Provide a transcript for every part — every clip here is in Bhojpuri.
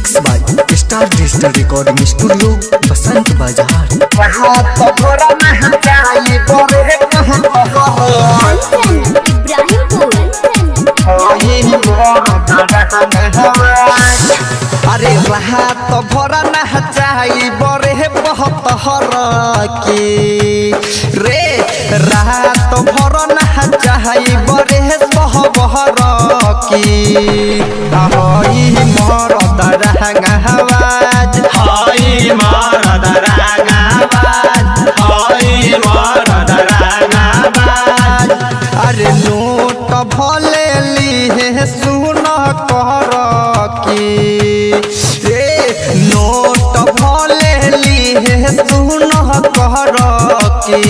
Mix by star digital recording studio Basant Bazar. अरे रहा तो भरा न चाहिए बड़े बहुत हर की रे रहा तो भरा न चाहिए बड़े बहर की मरद रंगाबाज हाय मरद रंगाबाज हाय मरद रंगाबाज। अरे नोट भले ली सुन कर की रे नोट भले ली सुन कर की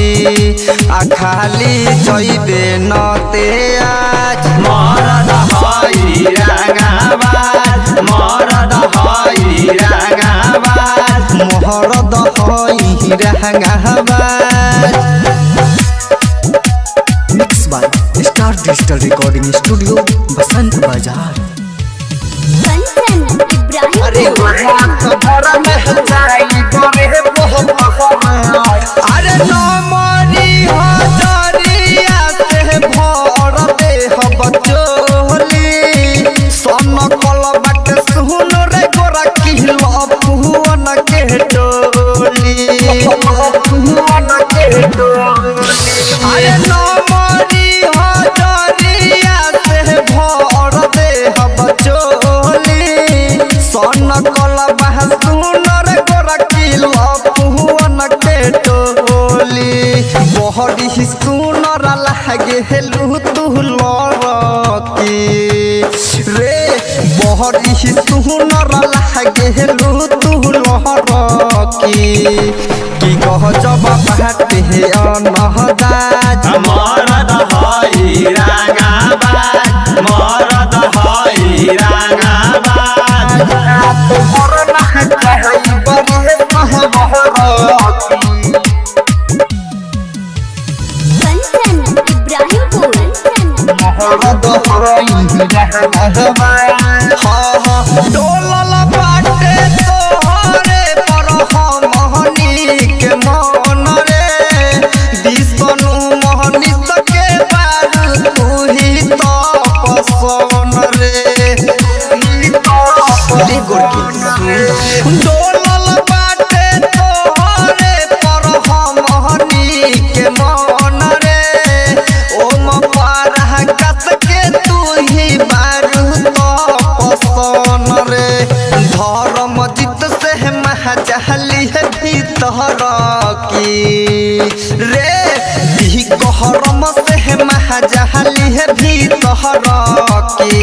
आ खाली जइबे नते आज मरद हाय रंगाबाज मरद हाय रंगाबाज मरद हाय रंगाबाज। Mix by star digital recording studio Basant Bazar. अरे अरे नमरी हजरिया से भर दे बचोली सन कल बाट सुन रे गोरा किल पुहन के टोली अरे नमरी हजरिया से भर दे बचोली सन कल बाह सुन रे गोरा किल पुहन के टोली बहरी सुनर लागे हेलु तू लड़की रे बहरी सुनर लागे हेलु तू लड़की की कह जब बाटे अनहदाज मरद हाय रंगाबाज मरद हाय रंगाबाज। डोलल बाटे तोहरे पर हमहनी के मन रे दिसनु मोहनी सके बार तू ही तो पसन रे डोलल बाटे तोहरे पर हमहनी के मन रे ओम पारा कस के तू ही बारू तो पसन रे धर्म जित से महजहली है भीतर की रे दी कहरम से महजहली है भीतर की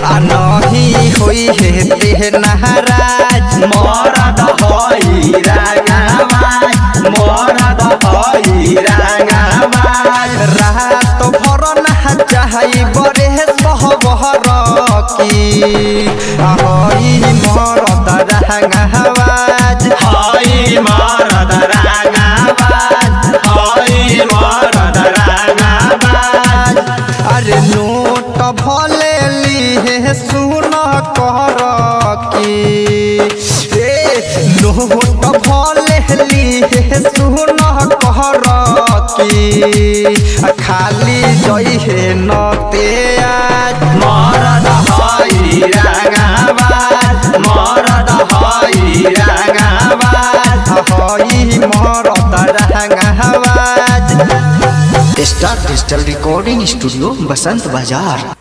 आ नहीं होई है ते नाराज मरद हाय रंगाबाज मरद हाय रंगाबाज। रात भर न चाही बड़े सहबहर की हई मरद रंगाबाज हाय मरद रंगाबाज हाय मरद रंगाबाज। अरे नोट भले ली सुन कर की रे नोट भले ली सुन कर की खाली जइहे नते आज मरद हाय रंगाबाज मरद हाय रंगाबाज हई मरद रंगाबाज। Star digital recording studio Basant बाजार।